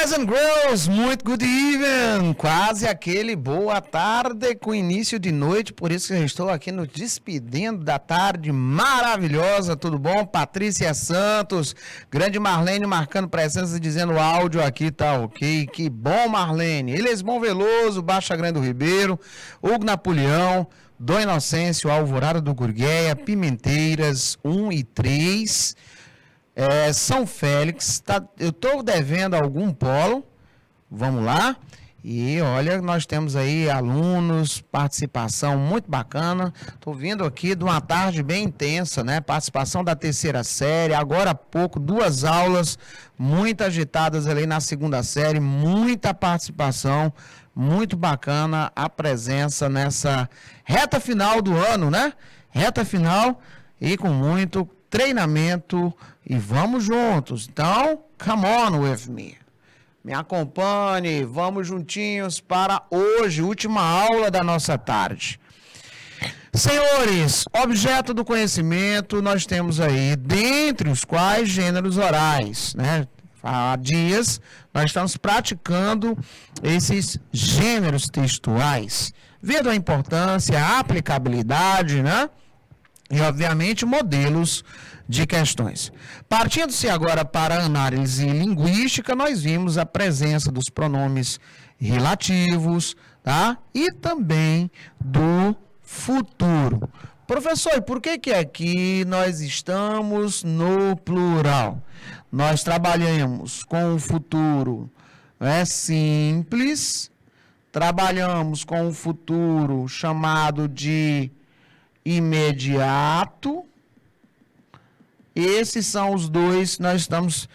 Boys and girls, muito good evening, quase aquele boa tarde com início de noite, por isso que eu estou aqui nos despedindo da tarde maravilhosa, tudo bom? Patrícia Santos, grande Marlene marcando presença e dizendo o áudio aqui tá ok, que bom Marlene, Elismon Veloso, Baixa Grande do Ribeiro, Hugo Napoleão, Dom Inocêncio, Alvorada do Gurgueia, Pimenteiras 1 e 3... São Félix, eu estou devendo algum polo, vamos lá, e olha, nós temos aí alunos, participação muito bacana, estou vindo aqui de uma tarde bem intensa, né, participação da terceira série, agora há pouco, 2 aulas muito agitadas ali na segunda série, muita participação, muito bacana a presença nessa reta final do ano, né, reta final e com muito treinamento e vamos juntos. Então, come on with me. Me acompanhe, vamos juntinhos para hoje, última aula da nossa tarde. Senhores, objeto do conhecimento, nós temos aí, dentre os quais gêneros orais, né? Há dias nós estamos praticando esses gêneros textuais, vendo a importância, a aplicabilidade, né? E, obviamente, modelos de questões. Partindo-se agora para a análise linguística, nós vimos a presença dos pronomes relativos, tá? E também do futuro. Professor, e por que aqui nós estamos no plural? Nós trabalhamos com o futuro simples, trabalhamos com o futuro chamado de imediato. Esses são os dois, nós estamos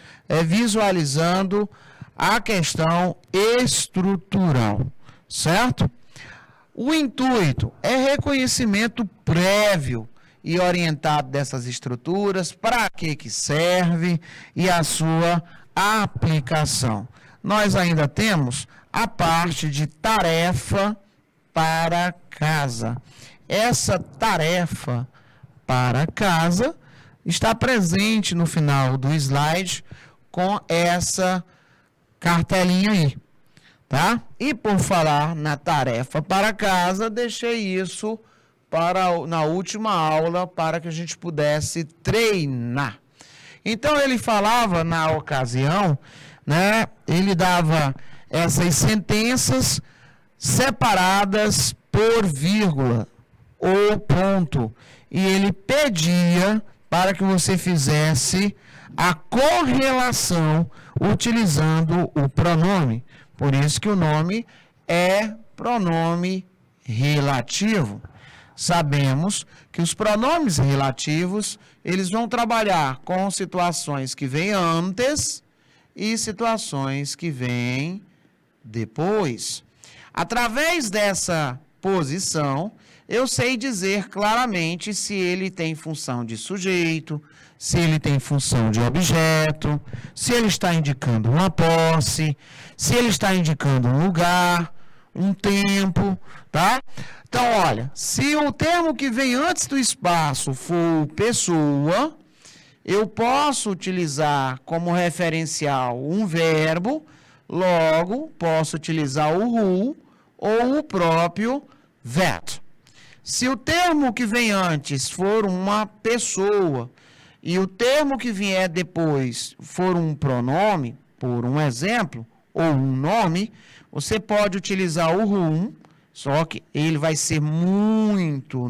visualizando a questão estrutural, certo? O intuito é reconhecimento prévio e orientado dessas estruturas, para que serve e a sua aplicação. Nós ainda temos a parte de tarefa para casa. Essa tarefa para casa está presente no final do slide com essa cartelinha aí, tá? E por falar na tarefa para casa, deixei isso na última aula para que a gente pudesse treinar. Então ele falava na ocasião, né? Ele dava essas sentenças separadas por vírgula ou ponto, e ele pedia para que você fizesse a correlação utilizando o pronome. Por isso que o nome é pronome relativo. Sabemos que os pronomes relativos, eles vão trabalhar com situações que vêm antes e situações que vêm depois. Através dessa posição, eu sei dizer claramente se ele tem função de sujeito, se ele tem função de objeto, se ele está indicando uma posse, se ele está indicando um lugar, um tempo, tá? Então, olha, se o termo que vem antes do espaço for pessoa, eu posso utilizar como referencial um verbo, logo posso utilizar o who ou o próprio that. Se o termo que vem antes for uma pessoa e o termo que vier depois for um pronome, por um exemplo, ou um nome, você pode utilizar o whom, só que ele vai ser muito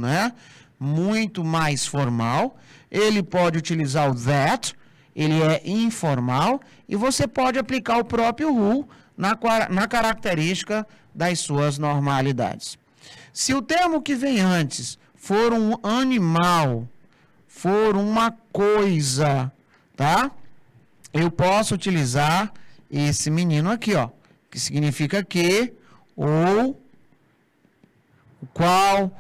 mais formal. Ele pode utilizar o that, ele é informal, e você pode aplicar o próprio who na característica das suas normalidades. Se o termo que vem antes for um animal, for uma coisa, tá? Eu posso utilizar esse menino aqui, ó, que significa que, ou, o qual,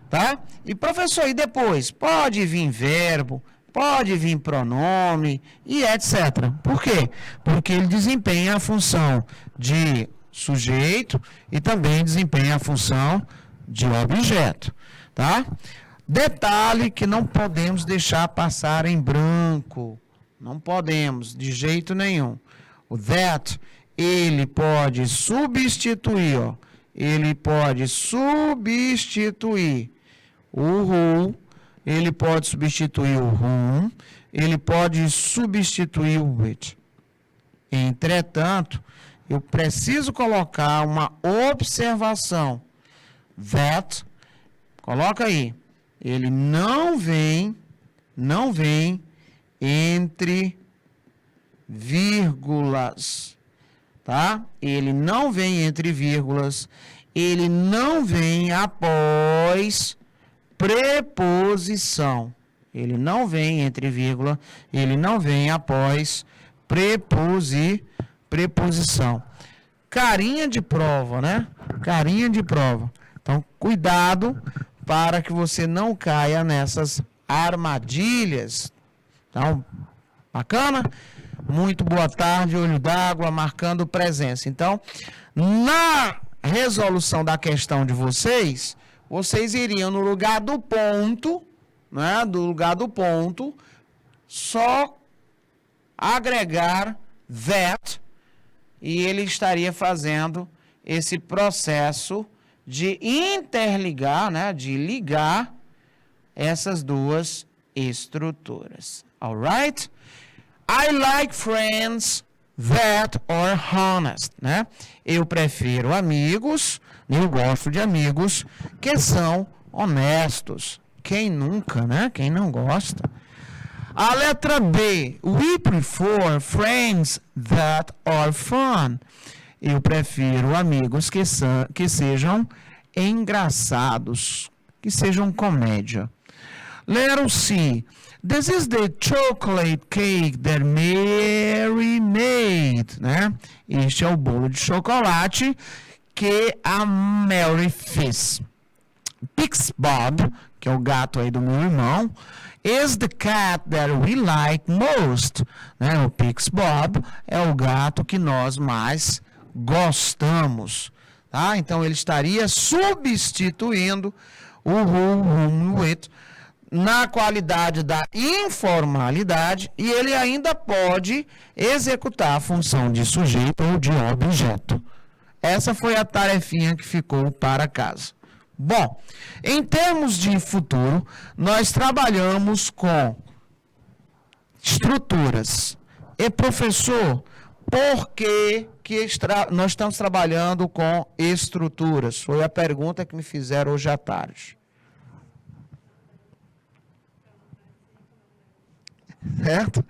tá? E professor, e depois? Pode vir verbo, pode vir pronome e etc. Por quê? Porque ele desempenha a função de sujeito e também desempenha a função de objeto, tá? Detalhe que não podemos deixar passar em branco, não podemos, de jeito nenhum. O that, ele pode substituir, ó. Ele pode substituir o who, ele pode substituir o whom, ele pode substituir o which. Entretanto, eu preciso colocar uma observação. That, coloca aí, ele não vem entre vírgulas, tá? Ele não vem entre vírgulas, ele não vem após preposição. Ele não vem entre vírgula, ele não vem após preposição. Carinha de prova, né? Carinha de prova. Então, cuidado para que você não caia nessas armadilhas. Então, bacana? Muito boa tarde, olho d'água, marcando presença. Então, na resolução da questão de vocês, vocês iriam no lugar do ponto, né? Do lugar do ponto, só agregar that, e ele estaria fazendo esse processo de interligar, né? De ligar essas duas estruturas. Alright? I like friends that are honest, né? Eu prefiro amigos, eu gosto de amigos que são honestos. Quem nunca, né? Quem não gosta? A letra B, we prefer friends that are fun. Eu prefiro amigos que sejam engraçados, que sejam comédia. Letra C, this is the chocolate cake that Mary made, né? Este é o bolo de chocolate que a Mary fez. Pix Bob, que é o gato aí do meu irmão, is the cat that we like most, né? O Pix Bob é o gato que nós mais gostamos, tá? Então ele estaria substituindo o who, whom, with na qualidade da informalidade, e ele ainda pode executar a função de sujeito ou de objeto. Essa foi a tarefinha que ficou para casa. Bom, em termos de futuro, nós trabalhamos com estruturas. E professor, por que nós estamos trabalhando com estruturas? Foi a pergunta que me fizeram hoje à tarde. Certo?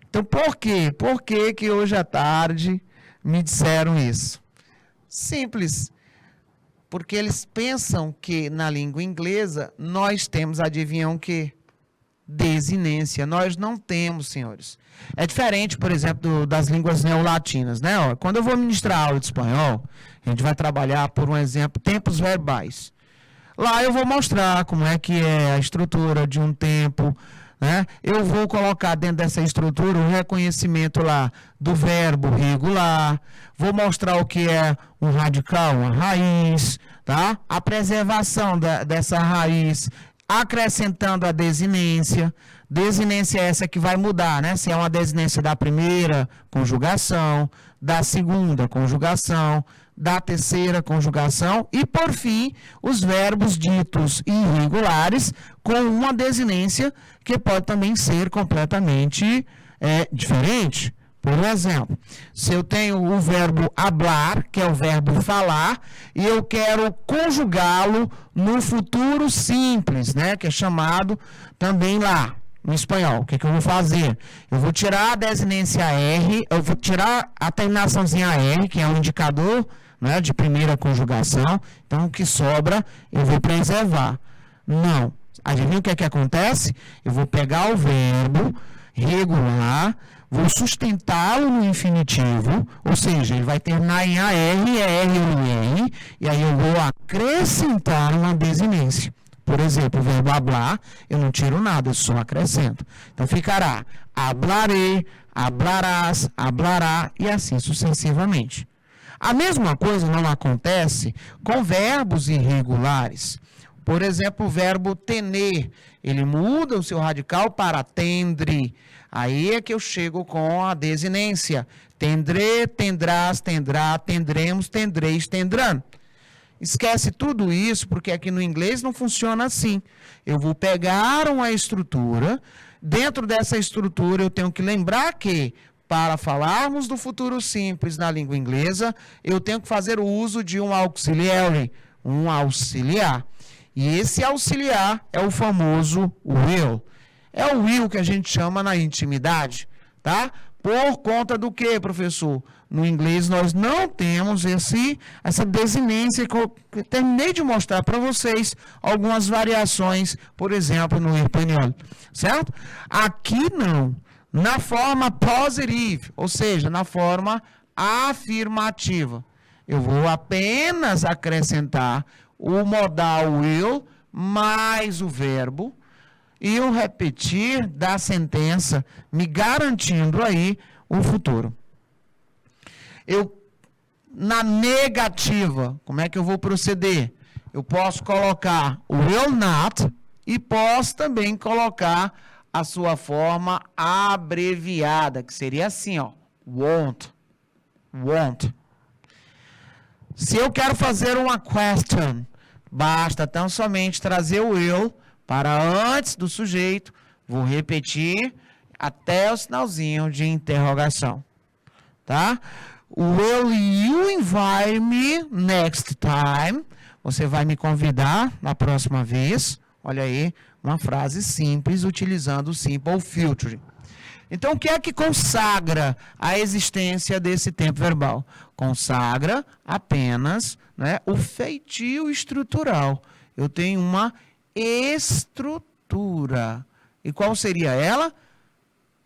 Então, por quê? Por que hoje à tarde me disseram isso? Simples. Porque eles pensam que na língua inglesa nós temos, adivinham o quê? Desinência. Nós não temos, senhores. É diferente, por exemplo, das línguas neolatinas, né? Ó, quando eu vou ministrar aula de espanhol, a gente vai trabalhar, por um exemplo, tempos verbais. Lá eu vou mostrar como é que é a estrutura de um tempo, né? Eu vou colocar dentro dessa estrutura o reconhecimento lá do verbo regular, vou mostrar o que é um radical, uma raiz, tá? A preservação dessa raiz, acrescentando a desinência. Desinência é essa que vai mudar, né? Se é uma desinência da primeira conjugação, da segunda conjugação, da terceira conjugação e, por fim, os verbos ditos irregulares com uma desinência que pode também ser completamente diferente. Por exemplo, se eu tenho o verbo hablar, que é o verbo falar, e eu quero conjugá-lo no futuro simples, né, que é chamado também lá no espanhol. O que eu vou fazer? Eu vou tirar a desinência R, eu vou tirar a terminaçãozinha R, que é um indicador, né, de primeira conjugação. Então, o que sobra, eu vou preservar. Não. Adivinha o que é que acontece? Eu vou pegar o verbo regular, vou sustentá-lo no infinitivo, ou seja, ele vai terminar em AR, ER ou IR, e aí eu vou acrescentar uma desinência. Por exemplo, o verbo hablar, eu não tiro nada, eu só acrescento. Então, ficará hablaré, hablarás, hablará, e assim sucessivamente. A mesma coisa não acontece com verbos irregulares. Por exemplo, o verbo tener, ele muda o seu radical para tendre. Aí é que eu chego com a desinência. Tendré, tendrás, tendrá, tendremos, tendreis, tendrão. Esquece tudo isso, porque aqui no inglês não funciona assim. Eu vou pegar uma estrutura, dentro dessa estrutura eu tenho que lembrar que, para falarmos do futuro simples na língua inglesa, eu tenho que fazer o uso de um auxiliary, um auxiliar. E esse auxiliar é o famoso will. É o will que a gente chama na intimidade, tá? Por conta do que, professor? No inglês nós não temos essa desinência que eu terminei de mostrar para vocês algumas variações, por exemplo, no espanhol, certo? Aqui não. Na forma positive, ou seja, na forma afirmativa. Eu vou apenas acrescentar o modal will mais o verbo e o repetir da sentença, me garantindo aí o futuro. Na negativa, como é que eu vou proceder? Eu posso colocar o will not e posso também colocar a sua forma abreviada, que seria assim, ó, won't. Se eu quero fazer uma question, basta tão somente trazer o will para antes do sujeito, vou repetir até o sinalzinho de interrogação, tá? Will you invite me next time? Você vai me convidar na próxima vez? Olha aí, uma frase simples utilizando o simple future. Então, o que é que consagra a existência desse tempo verbal? Consagra apenas, né, o feitio estrutural. Eu tenho uma estrutura. E qual seria ela?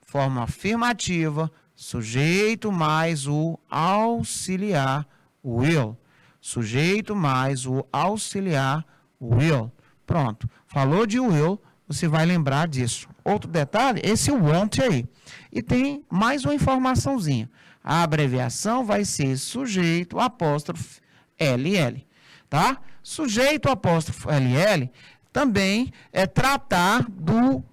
Forma afirmativa, sujeito mais o auxiliar will. Sujeito mais o auxiliar will. Pronto. Falou de will, você vai lembrar disso. Outro detalhe, esse want aí. E tem mais uma informaçãozinha. A abreviação vai ser sujeito apóstrofo LL. Tá? Sujeito apóstrofo LL também é tratar do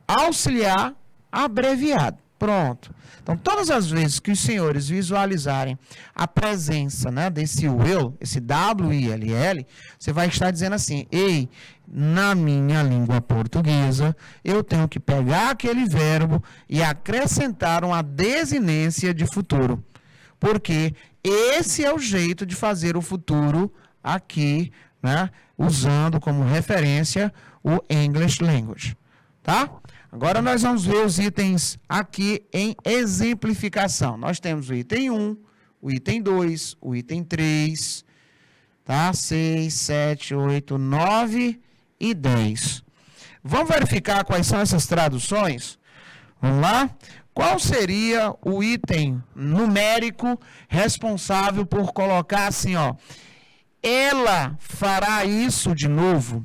auxiliar abreviado. Pronto. Então, todas as vezes que os senhores visualizarem a presença, né, desse will, esse W-I-L-L, você vai estar dizendo assim, ei, na minha língua portuguesa, eu tenho que pegar aquele verbo e acrescentar uma desinência de futuro. Porque esse é o jeito de fazer o futuro aqui, né, usando como referência o English Language. Tá? Agora nós vamos ver os itens aqui em exemplificação. Nós temos o item 1, o item 2, o item 3, tá? 6, 7, 8, 9 e 10. Vamos verificar quais são essas traduções? Vamos lá? Qual seria o item numérico responsável por colocar assim, ó? Ela fará isso de novo.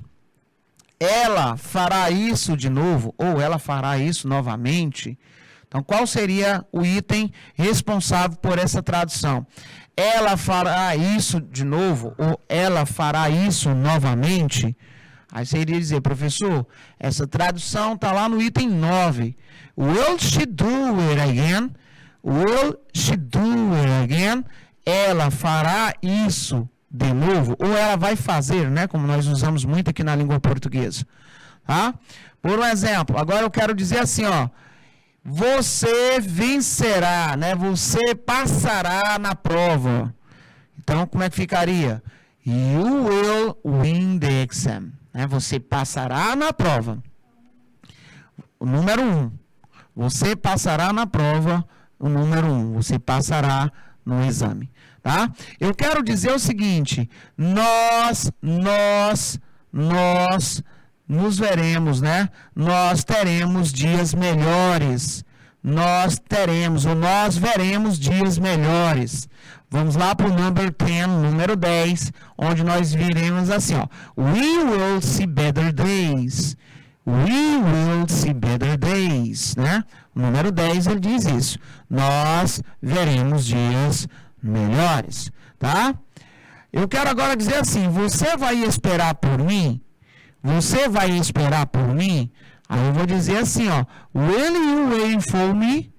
Ela fará isso de novo, ou ela fará isso novamente. Então, qual seria o item responsável por essa tradução? Ela fará isso de novo, ou ela fará isso novamente? Aí você iria dizer, professor, essa tradução está lá no item 9. Will she do it again? Will she do it again? Ela fará isso de novo, ou ela vai fazer, né, como nós usamos muito aqui na língua portuguesa, tá? Por um exemplo, agora eu quero dizer assim, ó, você vencerá, né, você passará na prova. Então, como é que ficaria? You will win the exam, né, você passará na prova. O número 1, você passará na prova, o número 1, você passará no exame. Tá? Eu quero dizer o seguinte, nós nos veremos, né? Nós teremos dias melhores. Nós veremos dias melhores. Vamos lá para o número 10, onde nós viremos assim, ó. We will see better days. We will see better days, né? O número 10, ele diz isso. Nós veremos dias melhores, tá? Eu quero agora dizer assim, você vai esperar por mim? Você vai esperar por mim? Aí eu vou dizer assim, ó. Will you wait for me?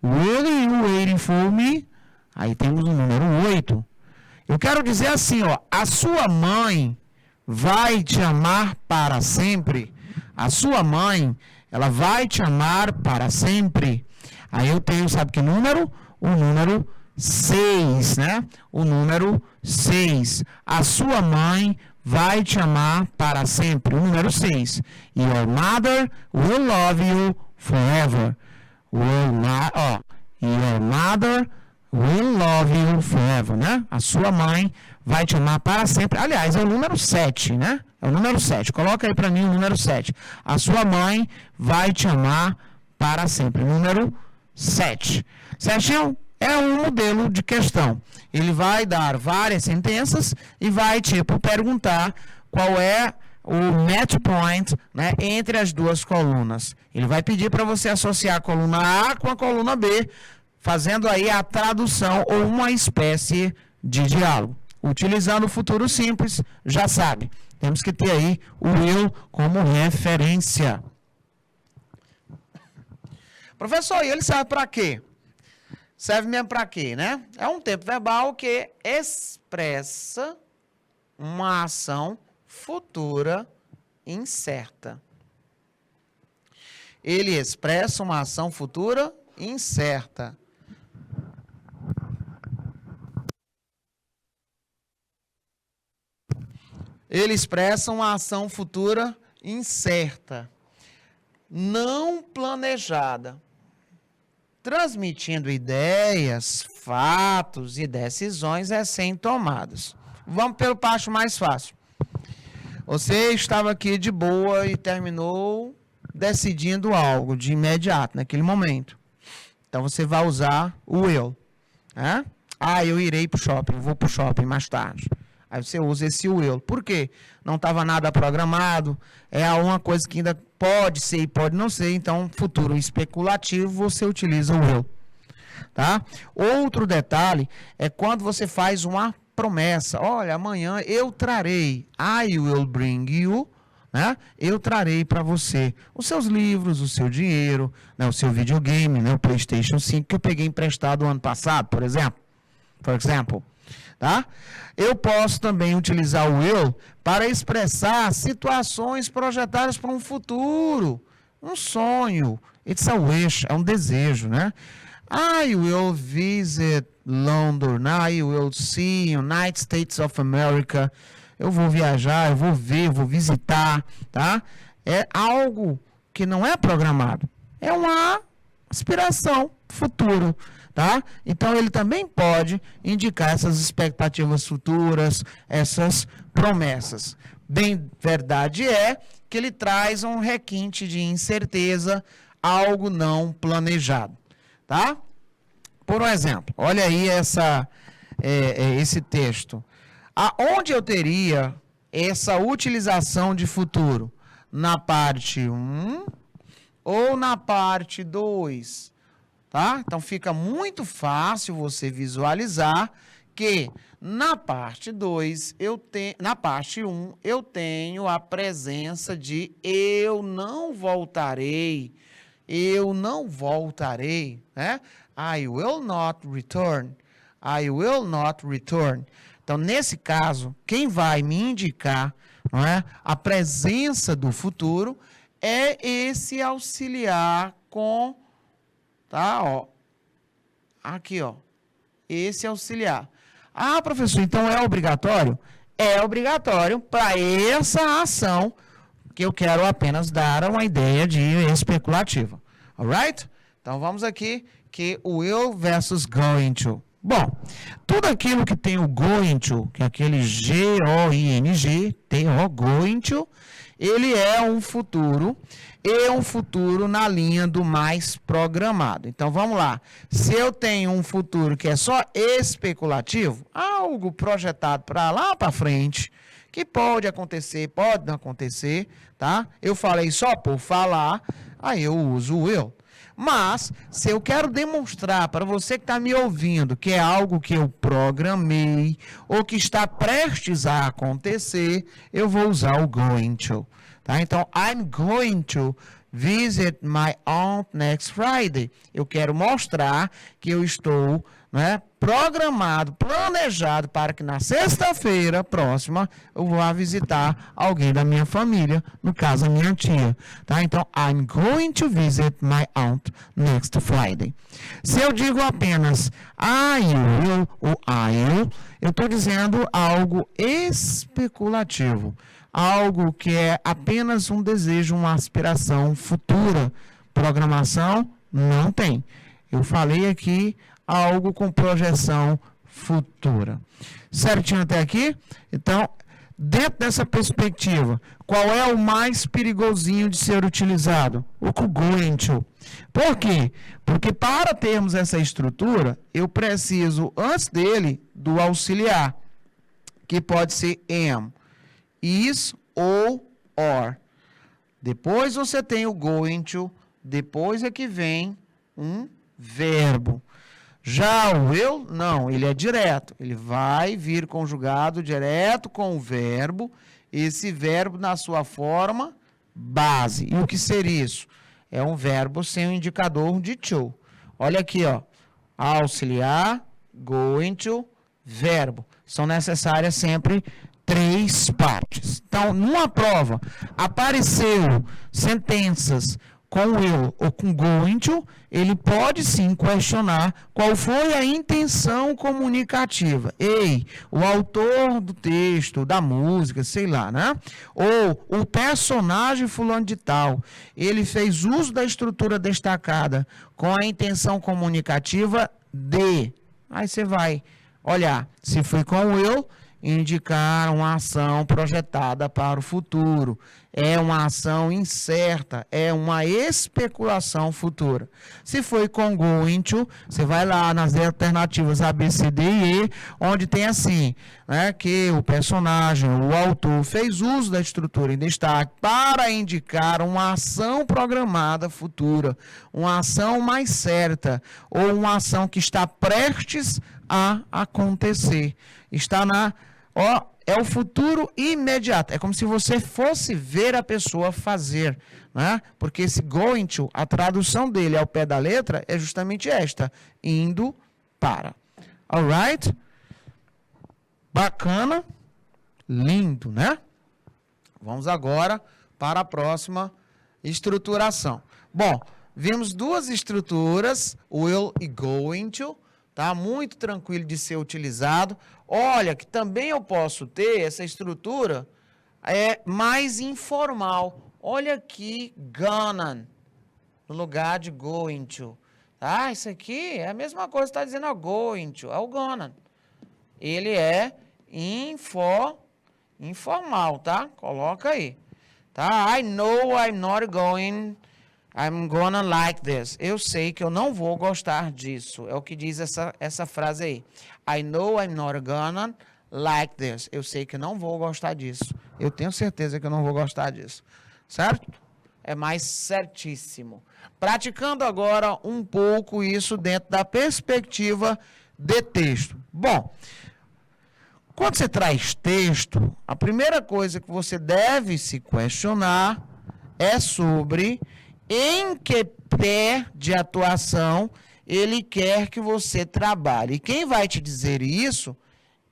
Will you wait for me? Aí temos o número 8. Eu quero dizer assim, ó. A sua mãe vai te amar para sempre. A sua mãe, ela vai te amar para sempre. Aí eu tenho, sabe que número? O número 6, né? O número 6. A sua mãe vai te amar para sempre. O número 6. Your mother will love you forever. Your mother will love you forever, né? A sua mãe vai te amar para sempre. Aliás, é o número 7, né? É o número 7. Coloca aí para mim o número 7. A sua mãe vai te amar para sempre. Número 7. Certinho? É um modelo de questão. Ele vai dar várias sentenças e vai, perguntar qual é o match point, né, entre as duas colunas. Ele vai pedir para você associar a coluna A com a coluna B, fazendo aí a tradução ou uma espécie de diálogo. Utilizando o futuro simples, já sabe. Temos que ter aí o will como referência. Professor, e ele serve para quê? Serve mesmo para quê, né? É um tempo verbal que expressa uma ação futura incerta. Ele expressa uma ação futura incerta. Ele expressa uma ação futura incerta, não planejada, transmitindo ideias, fatos e decisões recém-tomadas. Vamos pelo passo mais fácil. Você estava aqui de boa e terminou decidindo algo de imediato, naquele momento. Então, você vai usar o will. Né? Eu irei para o shopping, vou para o shopping mais tarde. Aí você usa esse will. Por quê? Não estava nada programado, é uma coisa que ainda pode ser e pode não ser, então, futuro especulativo, você utiliza o will. Tá? Outro detalhe é quando você faz uma promessa. Olha, amanhã eu trarei, I will bring you, né? Eu trarei para você os seus livros, o seu dinheiro, né? O seu videogame, né? O PlayStation 5 que eu peguei emprestado ano passado, por exemplo. Tá? Eu posso também utilizar o will para expressar situações projetadas para um futuro, um sonho. It's a wish, é um desejo, né? I will visit London, I will see United States of America. Eu vou viajar, eu vou ver, eu vou visitar, tá? É algo que não é programado, é uma aspiração futura. Tá? Então, ele também pode indicar essas expectativas futuras, essas promessas. Bem, verdade é que ele traz um requinte de incerteza, algo não planejado. Tá? Por exemplo, olha aí esse texto. Aonde eu teria essa utilização de futuro? Na parte 1 ou na parte 2? Tá? Então, fica muito fácil você visualizar que na parte 2, na parte 1, eu tenho a presença de eu não voltarei, né? I will not return, I will not return. Então, nesse caso, quem vai me indicar, não é, a presença do futuro é esse auxiliar com... Tá, ó. Aqui, ó. Esse auxiliar. Professor, então é obrigatório? É obrigatório para essa ação que eu quero apenas dar uma ideia de especulativa. Alright? Então, vamos aqui que o will versus going to. Bom, tudo aquilo que tem o going to, que é aquele G-O-I-N-G, T-O, going to, ele é um futuro e um futuro na linha do mais programado. Então, vamos lá. Se eu tenho um futuro que é só especulativo, algo projetado para lá para frente, que pode acontecer, pode não acontecer, tá? Eu falei só por falar, aí eu uso o will. Mas, se eu quero demonstrar para você que está me ouvindo que é algo que eu programei ou que está prestes a acontecer, eu vou usar o going to. Tá? Então, I'm going to visit my aunt next Friday. Eu quero mostrar que eu estou, né, programado, planejado para que na sexta-feira próxima eu vá visitar alguém da minha família, no caso a minha tia. Tá? Então, I'm going to visit my aunt next Friday. Se eu digo apenas I will ou I'll, eu estou dizendo algo especulativo. Algo que é apenas um desejo, uma aspiração futura. Programação não tem. Eu falei aqui algo com projeção futura. Certinho até aqui? Então, dentro dessa perspectiva, qual é o mais perigosinho de ser utilizado? O going to. Por quê? Porque para termos essa estrutura, eu preciso, antes dele, do auxiliar, que pode ser am. Is ou or. Depois você tem o going to, depois é que vem um verbo. Já o will, não, ele é direto. Ele vai vir conjugado direto com o verbo, esse verbo na sua forma base. E o que seria isso? É um verbo sem o indicador de to. Olha aqui, ó. Auxiliar, going to, verbo. São necessárias sempre 3 partes. Então, numa prova, apareceu sentenças com will ou com going to, ele pode sim questionar qual foi a intenção comunicativa. Ei, o autor do texto, da música, sei lá, né? Ou o personagem fulano de tal, ele fez uso da estrutura destacada com a intenção comunicativa de. Aí você vai olhar se foi com will, indicar uma ação projetada para o futuro. É uma ação incerta, é uma especulação futura. Se foi com going to, você vai lá nas alternativas A, B, C, D e E, onde tem assim, né, que o personagem, o autor, fez uso da estrutura em destaque para indicar uma ação programada futura, uma ação mais certa, ou uma ação que está prestes a acontecer. Está na... é o futuro imediato. É como se você fosse ver a pessoa fazer, né? Porque esse going to, a tradução dele ao pé da letra é justamente esta, indo para. Alright? Bacana? Lindo, né? Vamos agora para a próxima estruturação. Bom, vimos 2 estruturas, will e going to. Tá? Muito tranquilo de ser utilizado. Olha, que também eu posso ter essa estrutura mais informal. Olha aqui, gonna, no lugar de going to. Tá? Isso aqui é a mesma coisa que está dizendo a going to, é o gonna. Ele é informal, tá? Coloca aí. Tá? I know I'm not going... I'm gonna like this. Eu sei que eu não vou gostar disso. É o que diz essa frase aí. I know I'm not gonna like this. Eu sei que eu não vou gostar disso. Eu tenho certeza que eu não vou gostar disso. Certo? É mais certíssimo. Praticando agora um pouco isso dentro da perspectiva de texto. Bom, quando você traz texto, a primeira coisa que você deve se questionar é sobre... em que pé de atuação ele quer que você trabalhe. E quem vai te dizer isso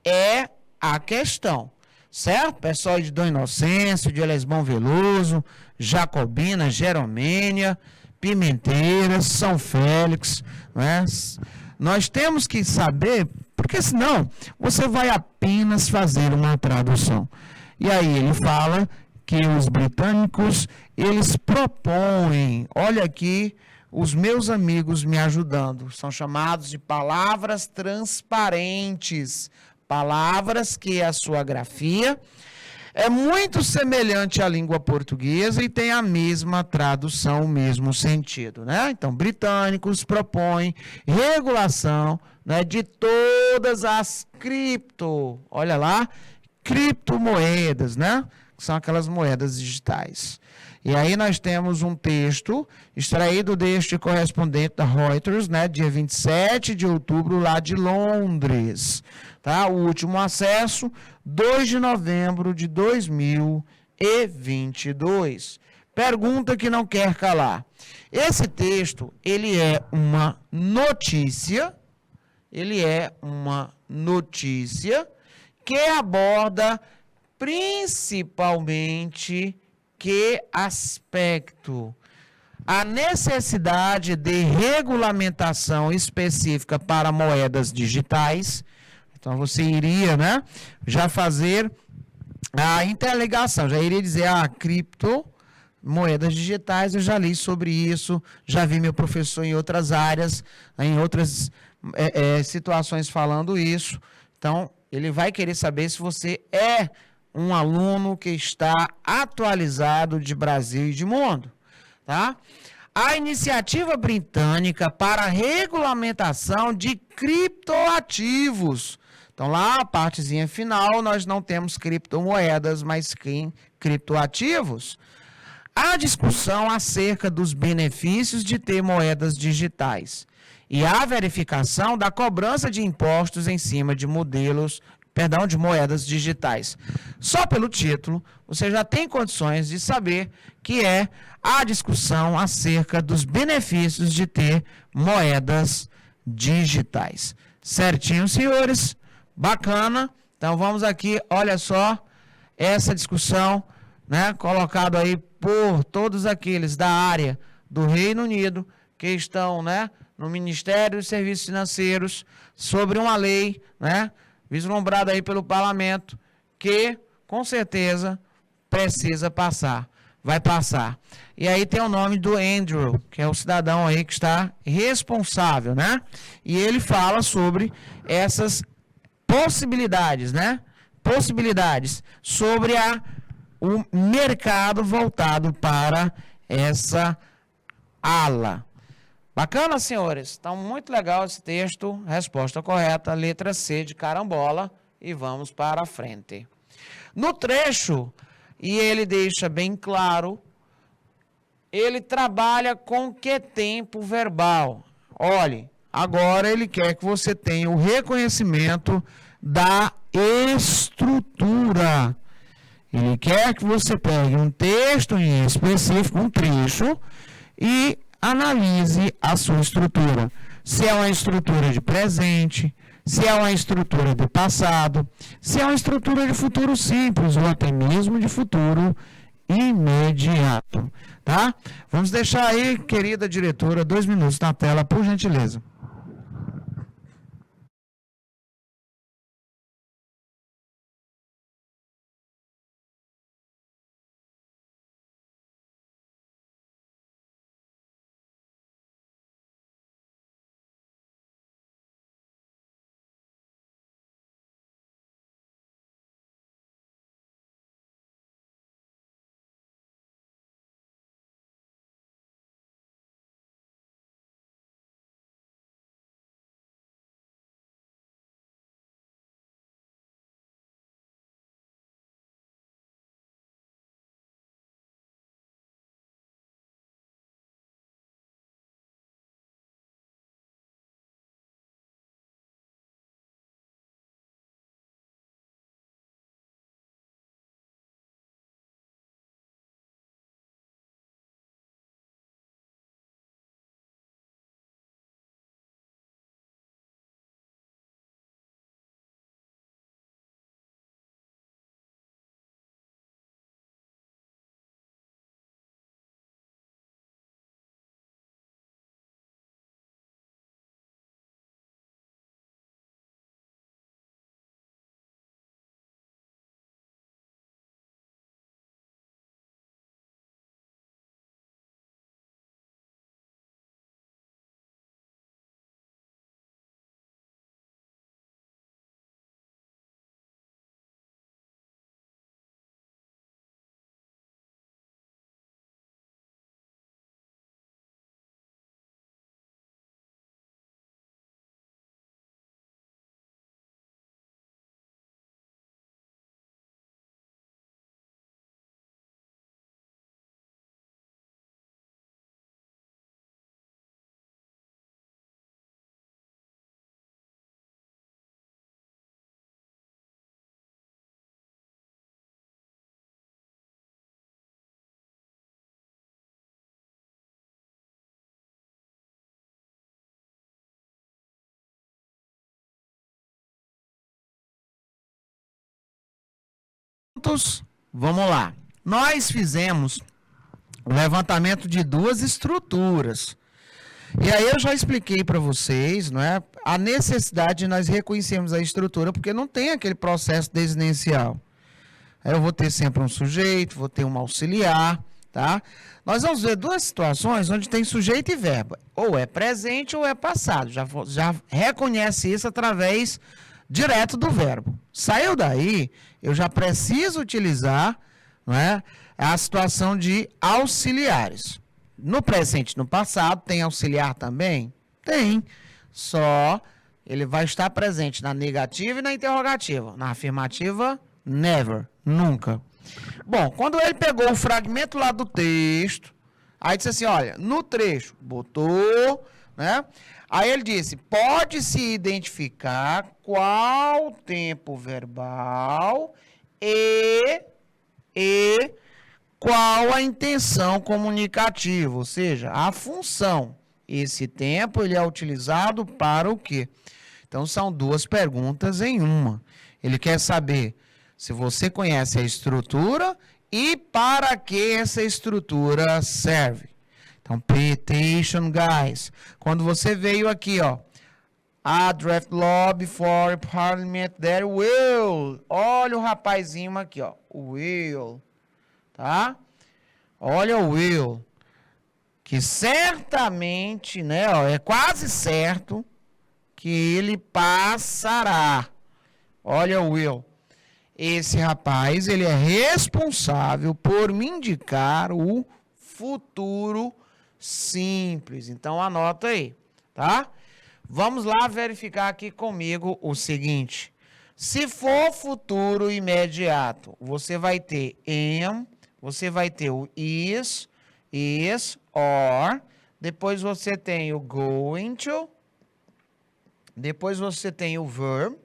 é a questão, certo? Pessoal de Dom Inocêncio, de Elesbão Veloso, Jacobina, Jeromênia, Pimenteiras, São Félix, né? Nós temos que saber, porque senão você vai apenas fazer uma tradução. E aí ele fala que os britânicos, eles propõem, olha aqui, os meus amigos me ajudando, são chamados de palavras transparentes, palavras que a sua grafia é muito semelhante à língua portuguesa e tem a mesma tradução, o mesmo sentido, né? Então, britânicos propõem regulação, né, de todas as criptomoedas, né? que são aquelas moedas digitais. E aí nós temos um texto extraído deste correspondente da Reuters, né, dia 27 de outubro, lá de Londres. Tá? O último acesso, 2 de novembro de 2022. Pergunta que não quer calar. Esse texto, ele é uma notícia que aborda principalmente que aspecto? A necessidade de regulamentação específica para moedas digitais. Então, você iria, né, já fazer a interligação, já iria dizer, criptomoedas digitais, eu já li sobre isso, já vi meu professor em outras áreas, em outras situações falando isso. Então, ele vai querer saber se você é um aluno que está atualizado de Brasil e de mundo, tá? A iniciativa britânica para a regulamentação de criptoativos. Então, lá, a partezinha final, nós não temos criptomoedas, mas criptoativos. A discussão acerca dos benefícios de ter moedas digitais e a verificação da cobrança de impostos em cima de de moedas digitais. Só pelo título, você já tem condições de saber que é a discussão acerca dos benefícios de ter moedas digitais. Certinho, senhores? Bacana. Então, vamos aqui, olha só, essa discussão, né, colocado aí por todos aqueles da área do Reino Unido que estão, né, no Ministério dos Serviços Financeiros sobre uma lei, né, vislumbrada aí pelo parlamento, que com certeza precisa passar, vai passar. E aí tem o nome do Andrew, que é o cidadão aí que está responsável, né? E ele fala sobre essas possibilidades, né? Possibilidades sobre o mercado voltado para essa ala. Bacana, senhores? Então, muito legal esse texto. Resposta correta, letra C de carambola. E vamos para a frente. No trecho, e ele deixa bem claro, ele trabalha com que tempo verbal? Olhe, agora ele quer que você tenha o reconhecimento da estrutura. Ele quer que você pegue um texto em específico, um trecho, e analise a sua estrutura. Se é uma estrutura de presente, se é uma estrutura de passado, se é uma estrutura de futuro simples ou até mesmo de futuro imediato, tá? Vamos deixar aí, querida diretora, 2 minutos na tela, por gentileza. Prontos? Vamos lá. Nós fizemos o levantamento de duas estruturas. E aí eu já expliquei para vocês, não é, a necessidade de nós reconhecermos a estrutura, porque não tem aquele processo desinencial. Eu vou ter sempre um sujeito, vou ter um auxiliar, tá? Nós vamos ver duas situações onde tem sujeito e verbo. Ou é presente ou é passado. Já reconhece isso através direto do verbo. Saiu daí, eu já preciso utilizar, não é, a situação de auxiliares. No presente e no passado, tem auxiliar também? Tem. Só ele vai estar presente na negativa e na interrogativa. Na afirmativa, never, nunca. Bom, quando ele pegou o fragmento lá do texto, aí disse assim, olha, no trecho, botou, né? Aí ele disse, pode-se identificar qual tempo verbal e qual a intenção comunicativa, ou seja, a função. Esse tempo ele é utilizado para o quê? Então, são duas perguntas em uma. Ele quer saber se você conhece a estrutura e para que essa estrutura serve. Então, pay attention, guys. Quando você veio aqui, ó, a draft lobby for parliament there will. Olha o rapazinho aqui, ó, will. Tá? Olha o will, que certamente, né, ó, é quase certo que ele passará. Olha o will. Esse rapaz, ele é responsável por me indicar o futuro simples. Então, anota aí, tá? Vamos lá verificar aqui comigo o seguinte. Se for futuro imediato, você vai ter am, você vai ter o is, or, depois você tem o going to, depois você tem o verb,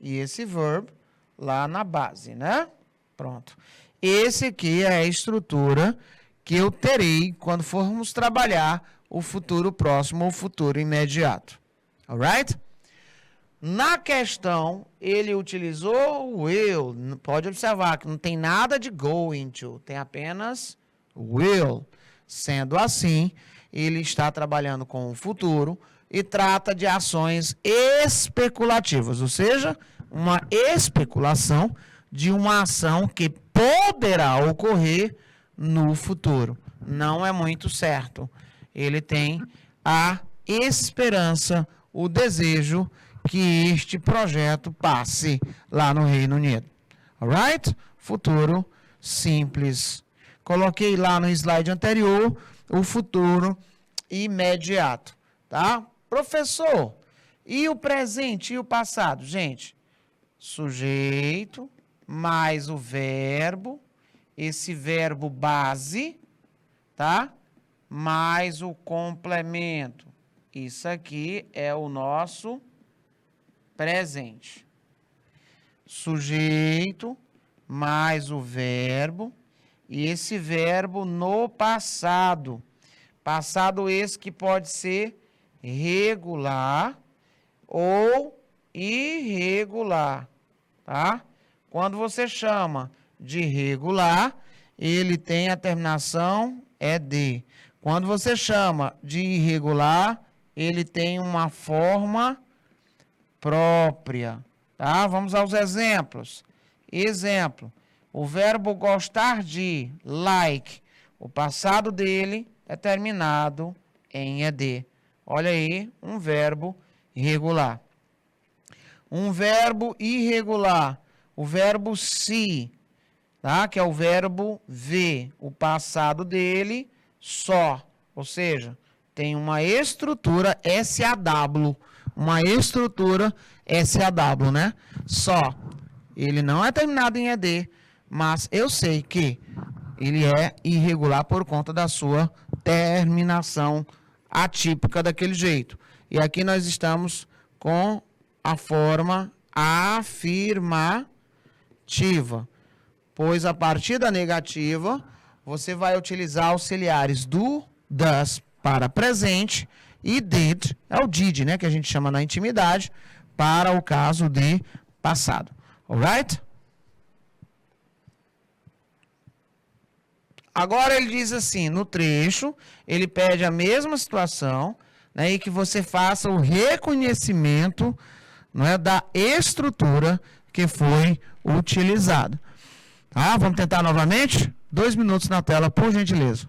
e esse verb lá na base, né? Pronto. Esse aqui é a estrutura que eu terei quando formos trabalhar o futuro próximo ou futuro imediato. Alright? Na questão, ele utilizou o will. Pode observar que não tem nada de going to, tem apenas will. Sendo assim, ele está trabalhando com o futuro e trata de ações especulativas, ou seja, uma especulação de uma ação que poderá ocorrer no futuro. Não é muito certo. Ele tem a esperança, o desejo que este projeto passe lá no Reino Unido. Alright? Futuro simples. Coloquei lá no slide anterior o futuro imediato, tá? Professor, e o presente e o passado? Gente, sujeito mais o verbo, esse verbo base, tá? Mais o complemento. Isso aqui é o nosso presente. Sujeito mais o verbo e esse verbo no passado. Passado esse que pode ser regular ou irregular, tá? Quando você chama de regular, ele tem a terminação ED. Quando você chama de irregular, ele tem uma forma própria, tá? Vamos aos exemplos. Exemplo, o verbo gostar de, like, o passado dele é terminado em ED. Olha aí, um verbo irregular. Um verbo irregular, o verbo see, tá? Que é o verbo ver, o passado dele só, ou seja, tem uma estrutura SAW, uma estrutura SAW, né? Só. Ele não é terminado em ED, mas eu sei que ele é irregular por conta da sua terminação atípica daquele jeito. E aqui nós estamos com a forma afirmativa, pois a partir da negativa, você vai utilizar auxiliares do, das para presente e did, é o did, né, que a gente chama na intimidade, para o caso de passado. Alright? Agora ele diz assim, no trecho, ele pede a mesma situação, né, e que você faça o reconhecimento, não é, da estrutura que foi utilizada. Tá? Vamos tentar novamente? 2 minutos na tela, por gentileza.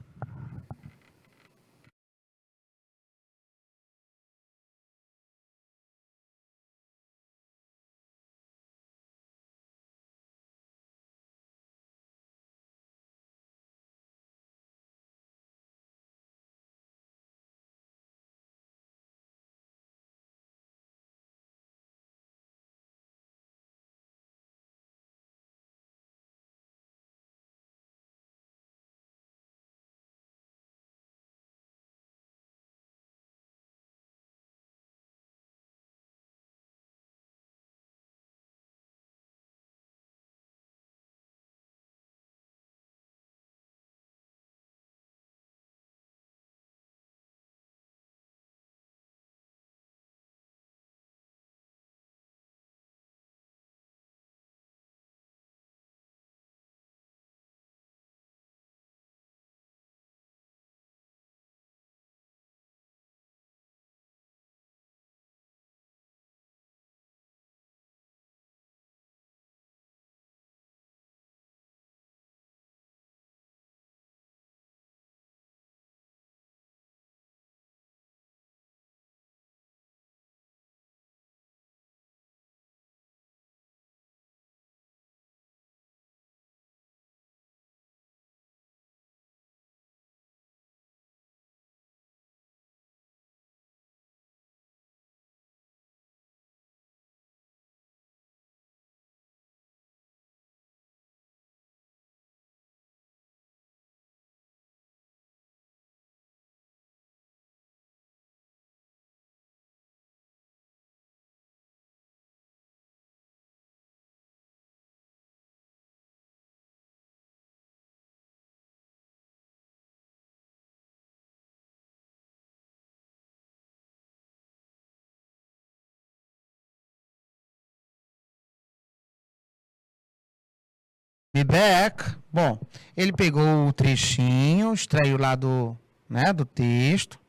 Me back. Bom, ele pegou o trechinho, extraiu lá do, né, do texto.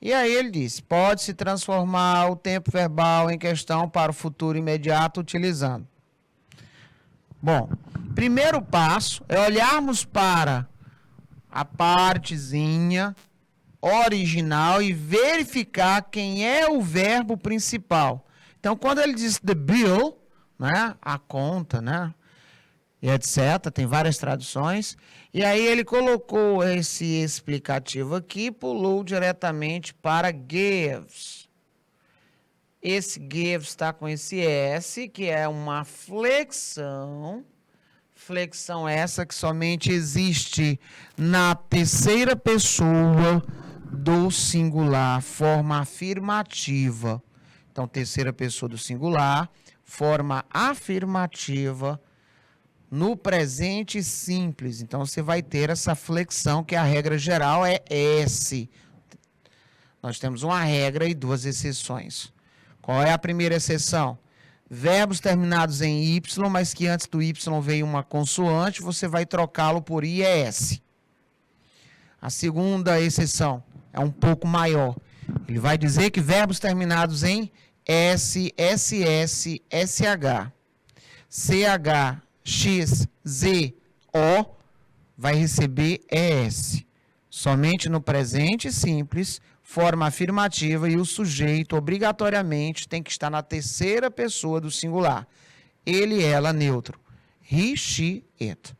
E aí ele disse, pode-se transformar o tempo verbal em questão para o futuro imediato utilizando. Bom, primeiro passo é olharmos para a partezinha original e verificar quem é o verbo principal. Então, quando ele diz the bill, né, a conta, né, e etc., tem várias traduções, e aí ele colocou esse explicativo aqui, pulou diretamente para gives. Esse gives está com esse S, que é uma flexão essa que somente existe na terceira pessoa do singular, forma afirmativa. Então, terceira pessoa do singular, forma afirmativa, no presente simples. Então, você vai ter essa flexão, que a regra geral é S. Nós temos uma regra e 2 exceções. Qual é a primeira exceção? Verbos terminados em Y, mas que antes do Y veio uma consoante, você vai trocá-lo por IES. A segunda exceção é um pouco maior. Ele vai dizer que verbos terminados em S, SS, SH, CH, X, Z, O, vai receber ES. Somente no presente simples, forma afirmativa, e o sujeito obrigatoriamente tem que estar na terceira pessoa do singular. Ele, ela, neutro. He, she, it.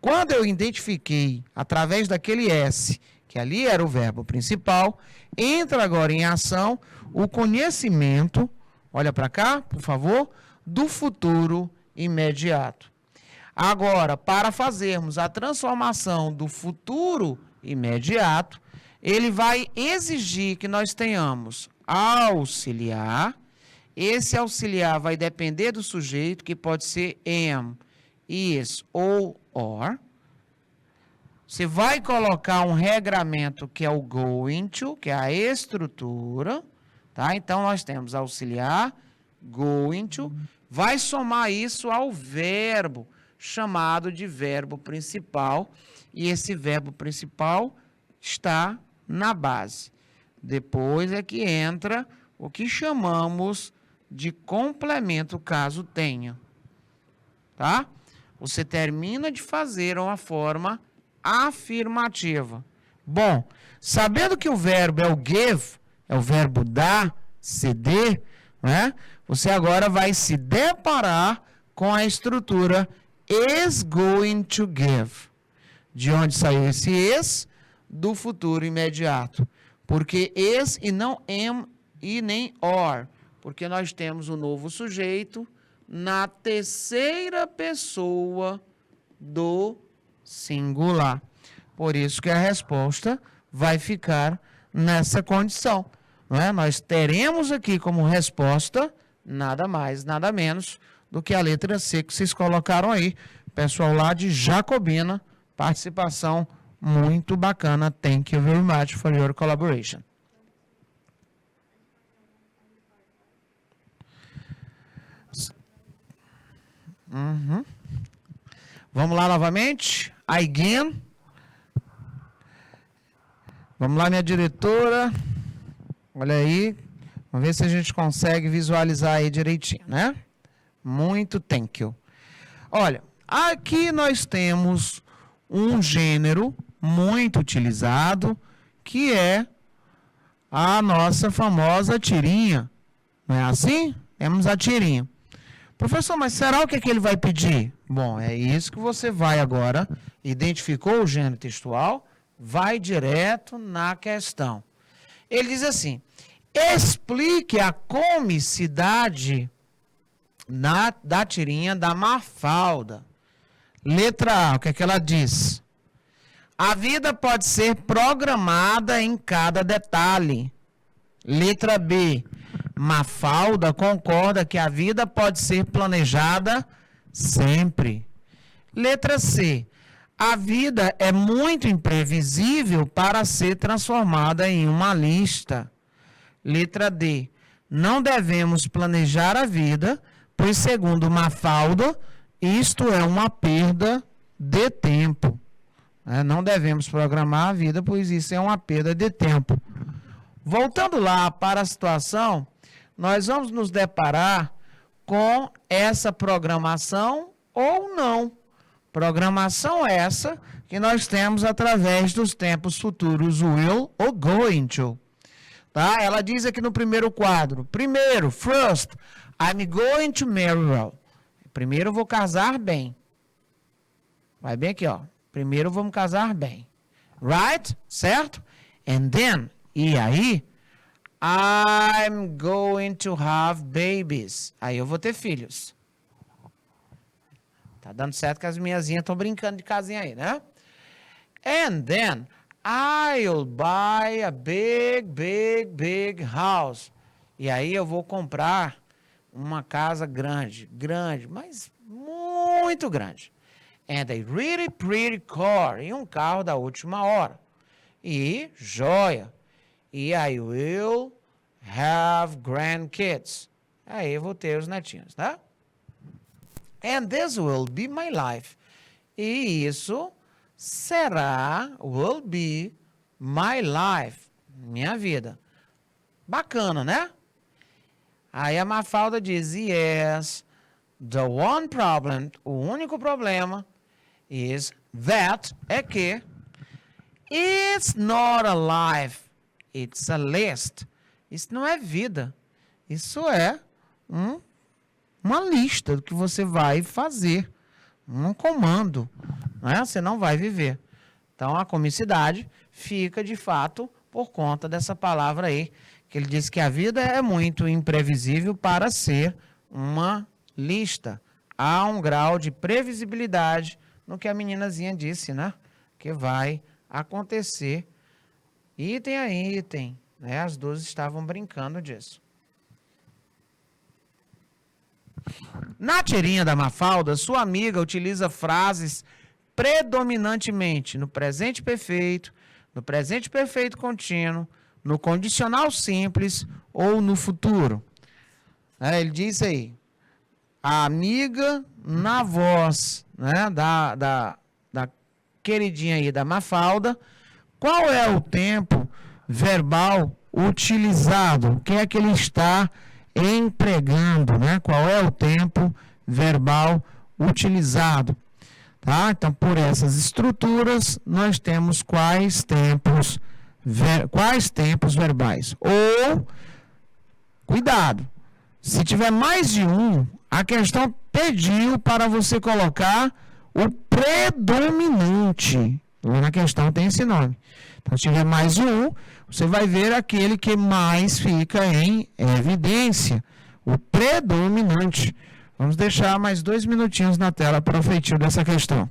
Quando eu identifiquei, através daquele S, que ali era o verbo principal, entra agora em ação o conhecimento, olha para cá, por favor, do futuro imediato. Agora, para fazermos a transformação do futuro imediato, ele vai exigir que nós tenhamos auxiliar. Esse auxiliar vai depender do sujeito, que pode ser am, is ou or. Você vai colocar um regramento que é o going to, que é a estrutura, tá? Então, nós temos auxiliar, going to, vai somar isso ao verbo, chamado de verbo principal, e esse verbo principal está na base. Depois é que entra o que chamamos de complemento, caso tenha. Tá? Você termina de fazer uma forma afirmativa. Bom, sabendo que o verbo é o give, é o verbo dar, ceder, né? Você agora vai se deparar com a estrutura is going to give. De onde saiu esse is? Do futuro imediato. Porque is e não am e nem or. Porque nós temos um novo sujeito na terceira pessoa do singular. Por isso que a resposta vai ficar nessa condição. Não é? Nós teremos aqui como resposta nada mais, nada menos do que a letra C que vocês colocaram aí. Pessoal lá de Jacobina, participação muito bacana. Thank you very much for your collaboration. Vamos lá novamente. Again. Vamos lá, minha diretora. Olha aí. Vamos ver se a gente consegue visualizar aí direitinho, né? Muito thank you. Olha, aqui nós temos um gênero muito utilizado, que é a nossa famosa tirinha. Não é assim? Temos a tirinha. Professor, mas será o que é que ele vai pedir? Bom, é isso que você vai agora. Identificou o gênero textual, vai direto na questão. Ele diz assim: explique a comicidade da tirinha da Mafalda. Letra A, o que é que ela diz? A vida pode ser programada em cada detalhe. Letra B, Mafalda concorda que a vida pode ser planejada sempre. Letra C, a vida é muito imprevisível para ser transformada em uma lista. Letra D, não devemos planejar a vida, pois, segundo Mafalda, isto é uma perda de tempo. Não devemos programar a vida, pois isso é uma perda de tempo. Voltando lá para a situação, nós vamos nos deparar com essa programação ou não. Programação essa que nós temos através dos tempos futuros will ou going to. Tá? Ela diz aqui no primeiro quadro. Primeiro, first, I'm going to marry well. Primeiro eu vou casar bem. Vai bem aqui, ó. Primeiro vamos casar bem. Right? Certo? And then, e aí, I'm going to have babies. Aí eu vou ter filhos. Tá dando certo que as minhazinhas estão brincando de casinha aí, né? And then, I'll buy a big house. E aí eu vou comprar uma casa grande, mas muito grande. And a really pretty car. E um carro da última hora. E joia. E I will have grandkids. Aí eu vou ter os netinhos, tá? And this will be my life. E isso será, will be my life. Minha vida. Bacana, né? Aí a Mafalda diz, yes, the one problem, o único problema, is that, é que, it's not a life, it's a list. Isso não é vida, isso é uma lista do que você vai fazer, um comando, né? Você não vai viver. Então a comicidade fica de fato por conta dessa palavra aí, que ele diz que a vida é muito imprevisível para ser uma lista. Há um grau de previsibilidade no que a meninazinha disse, né? Que vai acontecer item a item, né? As duas estavam brincando disso. Na tirinha da Mafalda, sua amiga utiliza frases predominantemente no presente perfeito, no presente perfeito contínuo, no condicional simples ou no futuro. Ele diz aí, a amiga na voz né, da queridinha aí da Mafalda. Qual é o tempo verbal utilizado? O que é que ele está empregando, né? Qual é o tempo verbal utilizado? Tá? Então, por essas estruturas, nós temos quais tempos verbais. Ou, cuidado, se tiver mais de um, a questão pediu para você colocar o predominante. Lá na questão tem esse nome. Então, se tiver mais de um, você vai ver aquele que mais fica em evidência, o predominante. Vamos deixar mais 2 minutinhos na tela para o feitio dessa questão.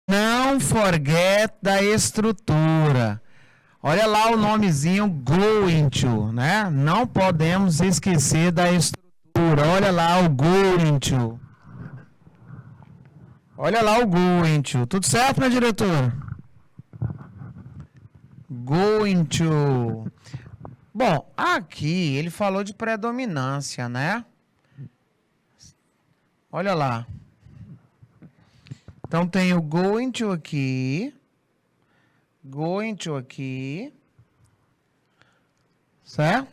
Não forget da estrutura. Olha lá o nomezinho going to, né? Não podemos esquecer da estrutura. Olha lá o going to. Olha lá o going to. Tudo certo, minha diretora? Going to. Bom, aqui ele falou de predominância, né? Olha lá. Então, tem o going to aqui. Going to aqui. Certo?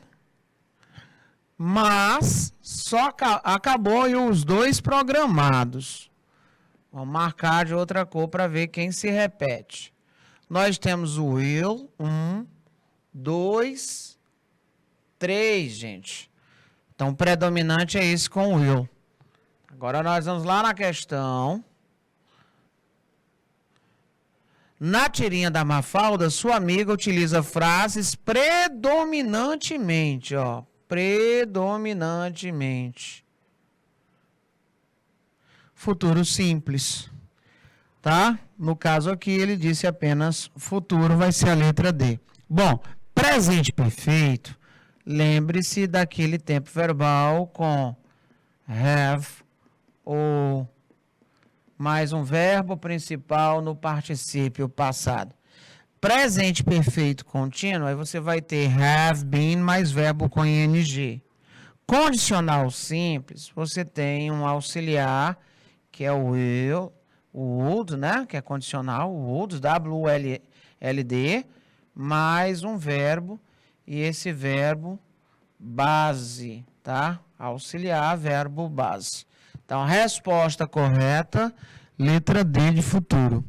Mas, só acabou aí os dois programados. Vamos marcar de outra cor para ver quem se repete. Nós temos o will. 1, 2, 3, gente. Então, o predominante é esse com o will. Agora, nós vamos lá na questão. Na tirinha da Mafalda, sua amiga utiliza frases predominantemente, ó, predominantemente. Futuro simples, tá? No caso aqui, ele disse apenas futuro, vai ser a letra D. Bom, presente perfeito, lembre-se daquele tempo verbal com have ou mais um verbo principal no particípio passado. Presente perfeito contínuo, aí você vai ter have been mais verbo com ing. Condicional simples, você tem um auxiliar, que é o will, o would, né? Que é condicional, o would, W-U-L-D, mais um verbo, e esse verbo base, tá? Auxiliar, verbo base. Então, resposta correta, letra D de futuro.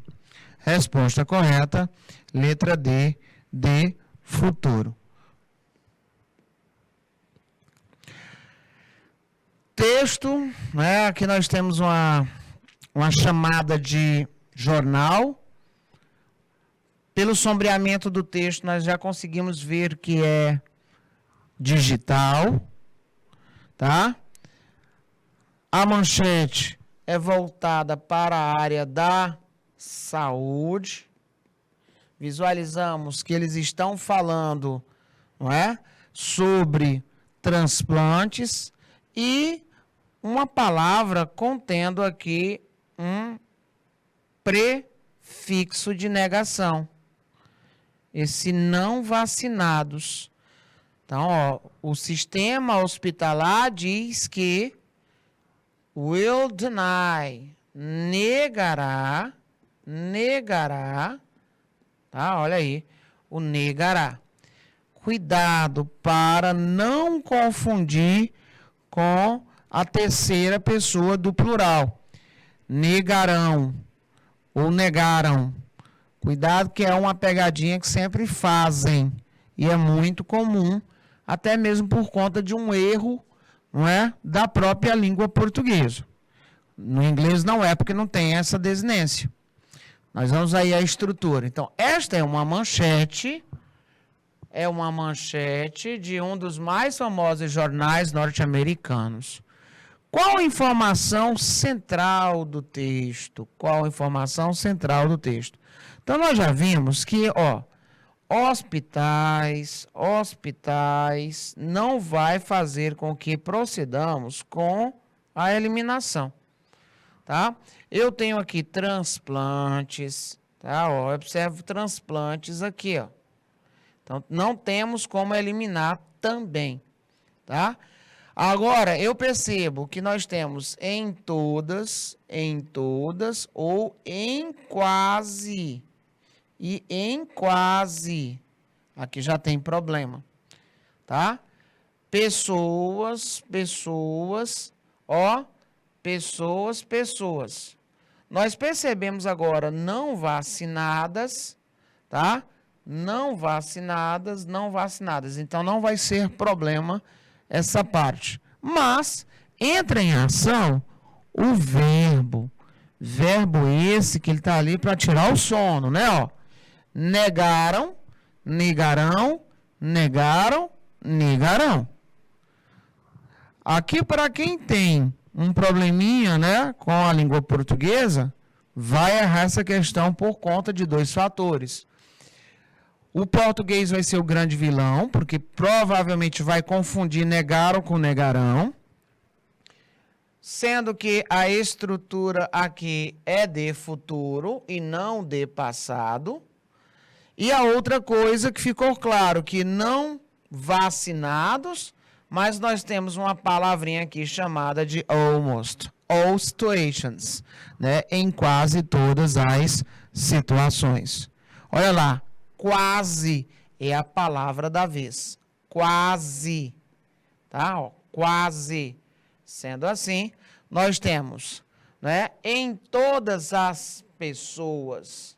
Resposta correta, letra D de futuro. Texto, né? Aqui nós temos uma chamada de jornal. Pelo sombreamento do texto, nós já conseguimos ver que é digital, tá? A manchete é voltada para a área da saúde. Visualizamos que eles estão falando, não é? Sobre transplantes e uma palavra contendo aqui um prefixo de negação. Esse não vacinados. Então, ó, o sistema hospitalar diz que will deny, negará, tá? Olha aí, o negará. Cuidado para não confundir com a terceira pessoa do plural. Negarão ou negaram. Cuidado que é uma pegadinha que sempre fazem e é muito comum, até mesmo por conta de um erro, não é, da própria língua portuguesa. No inglês não é, porque não tem essa desinência. Nós vamos aí à estrutura. Então, esta é uma manchete de um dos mais famosos jornais norte-americanos. Qual a informação central do texto? Qual a informação central do texto? Então, nós já vimos que, ó, hospitais não vai fazer com que procedamos com a eliminação, tá? Eu tenho aqui transplantes, tá? Ó, observo transplantes aqui, ó. Então, não temos como eliminar também, tá? Agora, eu percebo que nós temos em todas ou em quase. E em quase, aqui já tem problema, tá? Pessoas, ó, pessoas. Nós percebemos agora não vacinadas, tá? Não vacinadas. Então, não vai ser problema essa parte. Mas, entra em ação o verbo. Verbo esse que ele está ali para tirar o sono, né? Ó. Negaram, negarão, negaram, negarão. Aqui, para quem tem um probleminha, né, com a língua portuguesa, vai errar essa questão por conta de dois fatores. O português vai ser o grande vilão, porque provavelmente vai confundir negaram com negarão, sendo que a estrutura aqui é de futuro e não de passado. E a outra coisa que ficou claro, que não vacinados, mas nós temos uma palavrinha aqui chamada de almost, all situations, né? Em quase todas as situações. Olha lá, quase é a palavra da vez. Quase, tá? Ó, quase. Sendo assim, nós temos, né, em todas as pessoas.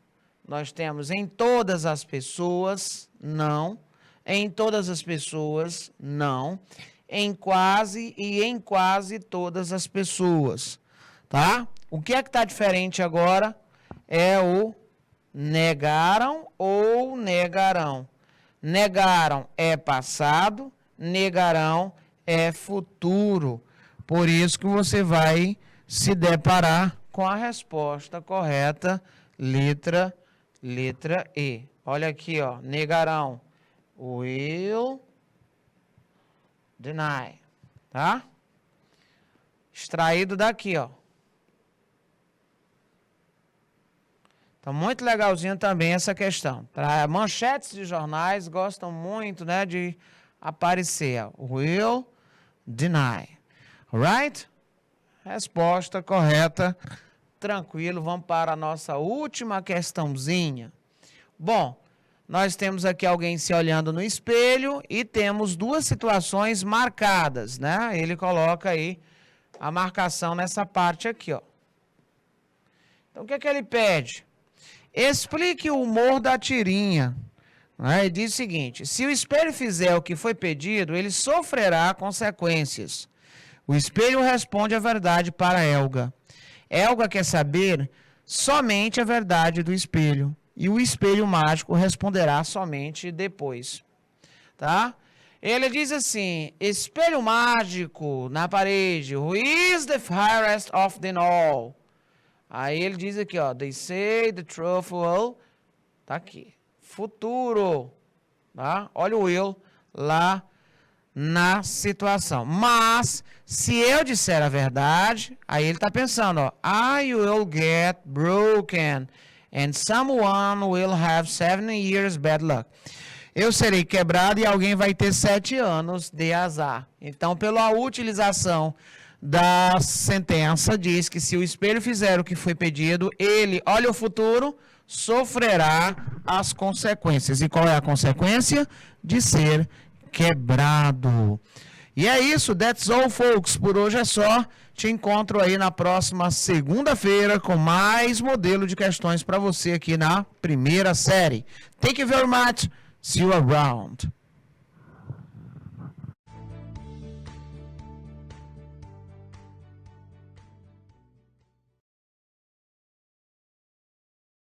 Nós temos em todas as pessoas, não. Em todas as pessoas, não. Em quase e em quase todas as pessoas, tá? O que é que está diferente agora é o Negaram ou negarão. Negaram é passado, negarão é futuro. Por isso que você vai se deparar com a resposta correta, letra E. Olha aqui, ó, negarão. Will deny, tá? Extraído daqui, ó. Então, muito legalzinho também essa questão. Manchetes de jornais gostam muito, né, de aparecer. Will deny. Alright? Resposta correta. Tranquilo, vamos para a nossa última questãozinha. Bom, nós temos aqui alguém se olhando no espelho e temos duas situações marcadas, né? Ele coloca aí a marcação nessa parte aqui, ó. Então, o que é que ele pede? Explique o humor da tirinha. Né? Ele diz o seguinte: se o espelho fizer o que foi pedido, ele sofrerá consequências. O espelho responde a verdade para Helga. Helga quer saber somente a verdade do espelho. E o espelho mágico responderá somente depois. Tá? Ele diz assim: espelho mágico na parede. Who is the fairest of them all? Aí ele diz aqui, ó. They say the truth will. Tá aqui. Futuro. Tá? Olha o will lá na situação. Mas, se eu disser a verdade, aí ele está pensando, ó. I will get broken. And someone will have 7 years bad luck. Eu serei quebrado e alguém vai ter 7 anos de azar. Então, pela utilização da sentença, diz que se o espelho fizer o que foi pedido, ele, olha o futuro, sofrerá as consequências. E qual é a consequência? De ser quebrado. E é isso, that's all, folks. Por hoje é só. Te encontro aí na próxima segunda-feira com mais modelo de questões para você aqui na primeira série. Thank you very much. See you around.